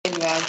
धन्यवाद।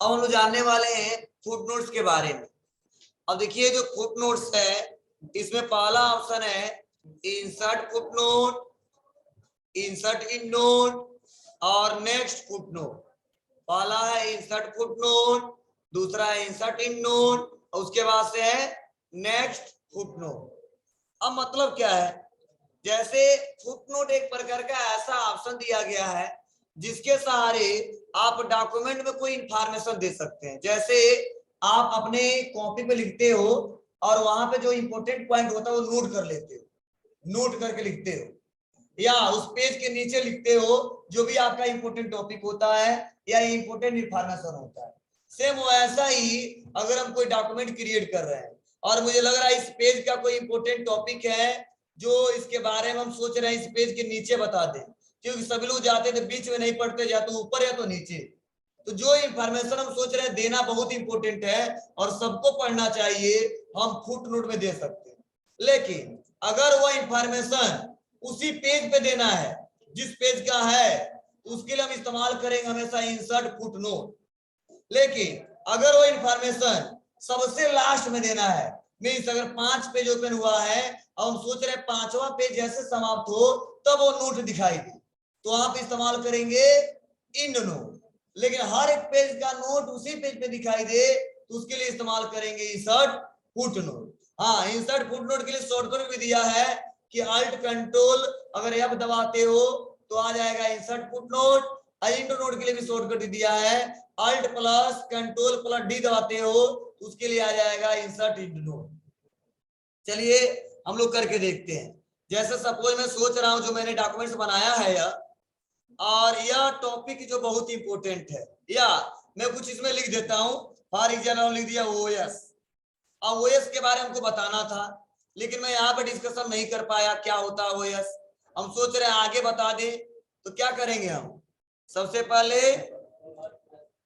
अब हम लोग जानने वाले हैं फुटनोट्स के बारे में। अब देखिए जो फुटनोट्स है इसमें पहला ऑप्शन है insert footnote, insert in note और नेक्स्ट फुटनोट। पहला है इंसर्ट फुटनोट, दूसरा है इंसर्ट इन नोट और उसके बाद से है नेक्स्ट फुटनोट। अब मतलब क्या है, जैसे फुटनोट एक प्रकार का ऐसा ऑप्शन दिया गया है जिसके सहारे आप डॉक्यूमेंट में कोई इंफॉर्मेशन दे सकते हैं। जैसे आप अपने कॉपी पे लिखते हो और वहां पे जो इंपॉर्टेंट पॉइंट होता है वो नोट कर लेते हो, नोट करके लिखते हो, या उस पेज के नीचे लिखते हो जो भी आपका इंपॉर्टेंट टॉपिक होता है या इंपॉर्टेंट इंफॉर्मेशन होता है। सेम वैसा ही अगर हम कोई डॉक्यूमेंट क्रिएट कर रहे हैं और मुझे लग रहा है इस पेज का कोई इंपॉर्टेंट टॉपिक है जो इसके बारे में हम सोच रहे हैं इस पेज के नीचे बता दें, क्योंकि सभी लोग जाते थे बीच में नहीं पढ़ते, या तो ऊपर या तो नीचे। तो जो इंफॉर्मेशन हम सोच रहे हैं देना बहुत इंपॉर्टेंट है और सबको पढ़ना चाहिए, हम फुटनोट में दे सकते हैं। लेकिन अगर वो इंफॉर्मेशन उसी पेज पे देना है जिस पेज का है, उसके लिए हम इस्तेमाल करेंगे हमेशा इंसर्ट फुटनोट। लेकिन अगर वो इंफॉर्मेशन सबसे लास्ट में देना है, मीन्स अगर 5 पेज ओपन हुआ है और हम सोच रहे हैं 5वां पेज जैसे समाप्त हो तब वो नोट दिखाई दे, तो आप इस्तेमाल करेंगे इन नोट। लेकिन हर एक पेज का नोट उसी पेज पे दिखाई दे तो उसके लिए इस्तेमाल करेंगे इंसर्ट फुटनोट। हाँ, इंसर्ट फुटनोट के लिए शॉर्टकट भी दिया है कि अल्ट कंट्रोल अगर F दबाते हो तो आ जाएगा इंसर्ट फुटनोट। इंड नोट के लिए भी शॉर्टकट दिया है, alt plus control plus D दबाते हो तो उसके लिए आ जाएगा इंसर्ट इंड नोट। चलिए हम लोग करके देखते हैं। जैसे सपोज मैं सोच रहा हूं जो मैंने डॉक्यूमेंट्स बनाया है यह, और यह टॉपिक जो बहुत इंपॉर्टेंट है, या मैं कुछ इसमें लिख देता हूं। फॉर एग्जाम्पल लिख दिया ओएस। अब ओएस के बारे में हमको बताना था लेकिन मैं यहाँ पे डिस्कशन नहीं कर पाया क्या होता है ओएस। हम सोच रहे हैं आगे बता दें, तो क्या करेंगे हम, सबसे पहले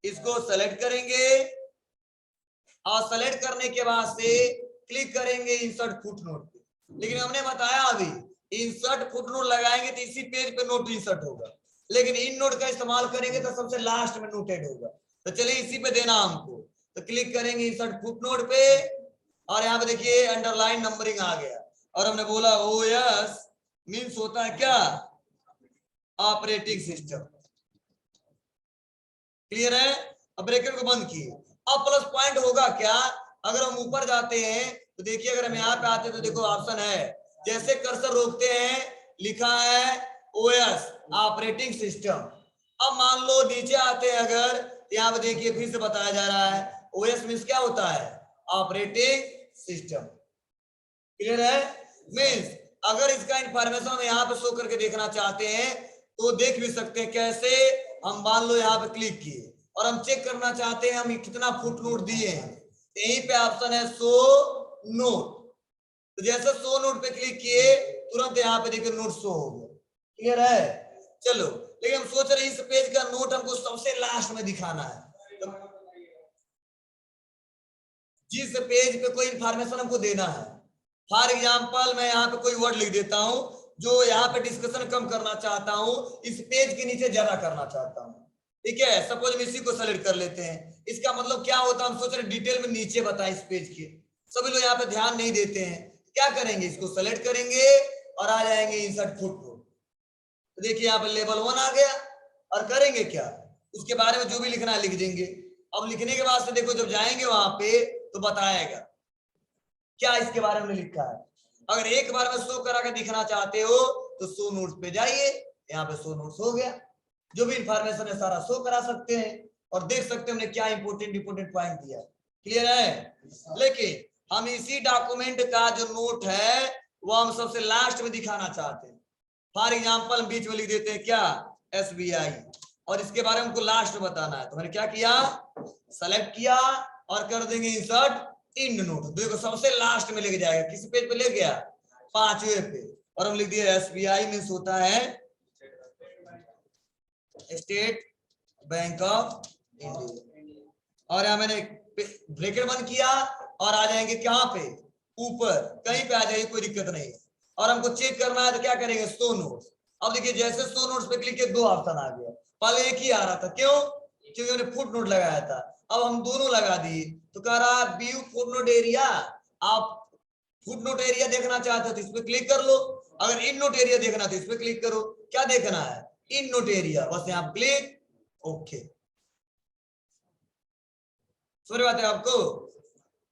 इसको सेलेक्ट करेंगे और सेलेक्ट करने के बाद से क्लिक करेंगे इंसर्ट फुटनोट पे। लेकिन हमने बताया अभी इंसर्ट फुटनोट लगाएंगे तो इसी पेज पे नोट इंसर्ट होगा, लेकिन इन नोट का इस्तेमाल करेंगे तो सबसे लास्ट में नोटेड होगा। तो चलिए इसी पे देना हमको, तो क्लिक करेंगे इंसर्ट फुटनोट पे और यहाँ पे देखिए अंडरलाइन नंबरिंग आ गया और हमने बोला ओएस मीन्स होता है क्या, ऑपरेटिंग सिस्टम। क्लियर है। अब ब्रैकेट को बंद किए। अब प्लस पॉइंट होगा क्या, अगर हम ऊपर जाते हैं तो देखिए अगर हम यहाँ पे आते हैं तो देखो ऑप्शन है, जैसे कर्सर रोकते हैं लिखा है ओएस ऑपरेटिंग सिस्टम। अब मान लो नीचे आते हैं अगर, यहाँ पे देखिए फिर से बताया जा रहा है ओएस मीन्स क्या होता है, ऑपरेटिंग सिस्टम। क्लियर है। मीन्स अगर इसका इंफॉर्मेशन हम यहाँ पे शो करके देखना चाहते हैं तो देख भी सकते हैं। कैसे, हम मान लो यहाँ पे क्लिक किए और हम चेक करना चाहते हैं हम कितना फुटनोट दिए हैं, यहीं पे ऑप्शन है शो नोट। तो जैसे शो नोट पे क्लिक किए तुरंत यहाँ पे देखिए नोट शो हो गया। क्लियर है। चलो, लेकिन हम सोच रहे हैं इस पेज का नोट हमको सबसे लास्ट में दिखाना है, तो जिस पेज पे कोई इंफॉर्मेशन हमको देना है। फॉर एग्जाम्पल मैं यहाँ पे कोई वर्ड लिख देता हूँ जो यहाँ पे डिस्कशन कम करना चाहता हूँ, इस पेज के नीचे ज्यादा करना चाहता हूँ। ठीक है, सपोज हम इसी को सेलेक्ट कर लेते हैं। इसका मतलब क्या होता है, हम सोच रहे डिटेल में नीचे बताएं इस पेज के, सभी लोग यहाँ पे ध्यान नहीं देते हैं। क्या करेंगे, इसको सेलेक्ट करेंगे और आ जाएंगे इंसर्ट फुटनोट। तो देखिए यहाँ पे लेवल 1 आ गया और करेंगे क्या, उसके बारे में जो भी लिखना है लिख देंगे। अब लिखने के बाद से देखो जब जाएंगे वहां पे तो बताएगा क्या इसके बारे में लिखा है। अगर एक बार में शो करा के दिखना चाहते हो तो शो नोट्स पे जाइए, यहाँ पे शो नोट्स हो गया, जो भी इंफॉर्मेशन है सारा शो करा सकते हैं और देख सकते हैं हमने क्या इंपोर्टेंट पॉइंट दिया। क्लियर है। लेकिन हम इसी डॉक्यूमेंट का जो नोट है वो हम सबसे लास्ट में दिखाना चाहते हैं। फॉर एग्जाम्पल हम बीच में लिख देते हैं क्या, SBI, और इसके बारे में हमको लास्ट में बताना है। तो मैंने क्या किया, सेलेक्ट किया और कर देंगे इंसर्ट इंड नोट। देखो सबसे लास्ट में लेके जाएगा, किस पेज पे ले गया, 5वें पे। और हम लिख दिया SBI मीन्स होता है स्टेट बैंक ऑफ इंडिया। और यहां मैंने ब्रैकेट बंद किया और आ जाएंगे कहां पे, ऊपर कहीं पे आ जाएगी, कोई दिक्कत नहीं। और हमको चेक करना है तो क्या करेंगे, शो नोट्स। अब देखिए जैसे शो नोट्स पे क्लिक किया 2 ऑप्शन आ गया, पहले एक ही आ रहा था, क्यों, क्योंकि मैंने फुट नोट लगाया था। अब हम दोनों लगा दिए तो कह रहा है व्यू फुटनोट एरिया। आप फुटनोट एरिया देखना चाहते हो तो इस पे क्लिक कर लो, अगर इन नोट एरिया देखना तो इस पे क्लिक करो। क्या देखना है? इन नोट एरिया, बस यहाँ क्लिक, ओके। समझ बात है आपको?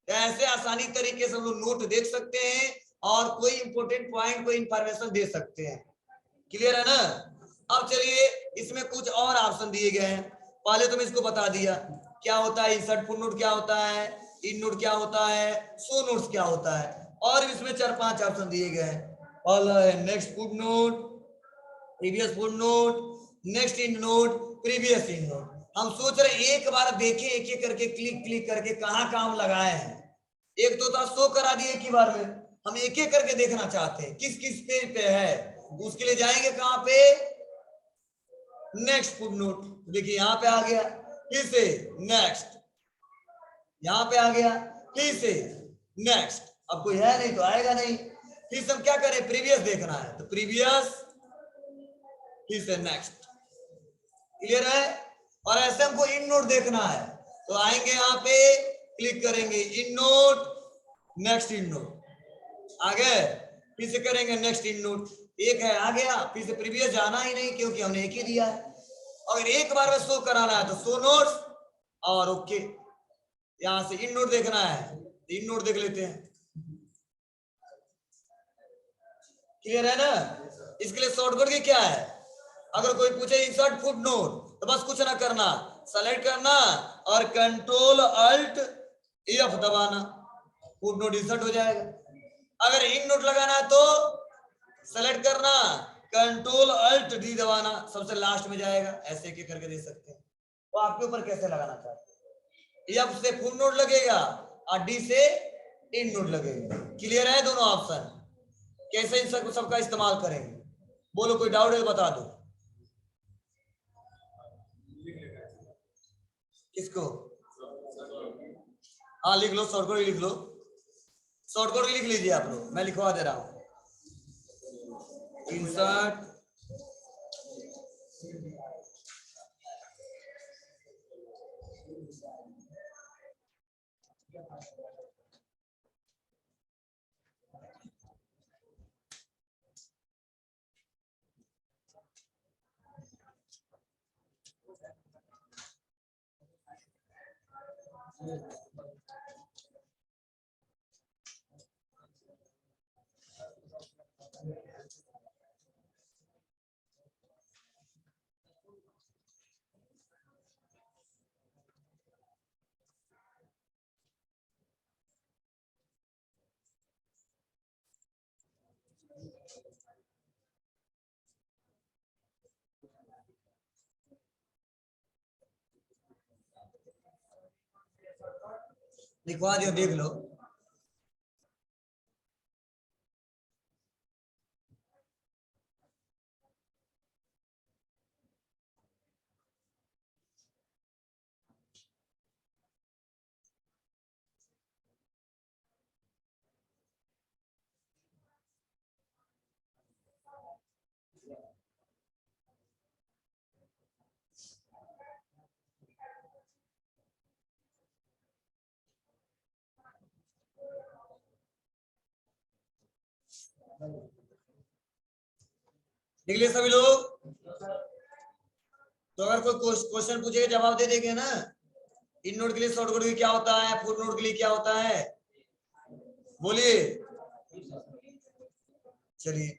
ऐसे आसानी तरीके से हम लोग नोट देख सकते हैं और कोई इंपोर्टेंट पॉइंट, कोई इंफॉर्मेशन दे सकते हैं। क्लियर है ना? अब चलिए इसमें कुछ और ऑप्शन दिए गए हैं। पहले तो मैं इसको बता दिया क्या होता है, इंसर्ट फुट नोट क्या होता है, इन नोट क्या होता है, शो नोट्स क्या होता है, और इसमें 4-5 ऑप्शन दिए गए हैं। पहला है next foot note, previous foot note, next in note, previous in note. हम सोच रहे एक बार देखें, एक एक करके क्लिक क्लिक करके कहाँ काम लगाए हैं। एक तो था शो करा दिए एक ही बार में, हम एक एक करके देखना चाहते हैं किस किस पेज पे है। उसके लिए जाएंगे कहां पे? Next foot note. देखिए यहां पे आ गया, फिर से नेक्स्ट, यहां पे आ गया, फिर से नेक्स्ट। अब कोई है नहीं तो आएगा नहीं, फिर से हम क्या करें? प्रीवियस देखना है तो प्रीवियस, फिर से नेक्स्ट। क्लियर है? और ऐसे हमको इन नोट देखना है तो आएंगे यहां पे, क्लिक करेंगे in note, next in note, आ गए, फिर से करेंगे नेक्स्ट इन नोट, एक है आ गया, फिर से प्रीवियस जाना ही नहीं क्योंकि हमने एक ही दिया है। अगर एक बार में शो कराना है तो शो नोट्स और ओके। यहां से इन नोट देखना है, इन नोट देख लेते हैं। क्लियर है ना? इसके लिए शॉर्टकट की क्या है? अगर कोई पूछे इंसर्ट फुट नोट तो बस कुछ ना करना, सेलेक्ट करना और कंट्रोल अल्ट एफ दबाना, फुट नोट इंसर्ट हो जाएगा। अगर इन नोट लगाना है तो सेलेक्ट करना, कंट्रोल अल्ट डी दबाना, सबसे लास्ट में जाएगा। ऐसे के करके दे सकते हैं, तो आपके ऊपर कैसे लगाना चाहते हैं। एफ से फुट नोट लगेगा और डी से इन नोट लगेगा। क्लियर है दोनों ऑप्शन? कैसे इन सबका इस्तेमाल करेंगे? बोलो, कोई डाउट है तो बता दो। किसको? हाँ लिख लो, शॉर्टकट लिख लो, शॉर्टकट लिख लीजिए आप लोग, मैं लिखवा दे रहा हूं। इंसर्ट लिखवा दियो, देख लो। लिख लिए सभी लोग? तो अगर कोई क्वेश्चन पूछेगा जवाब दे देंगे ना। इन नोट के लिए शॉर्टकट की क्या होता है, फुट नोट के लिए क्या होता है, बोलिए। चलिए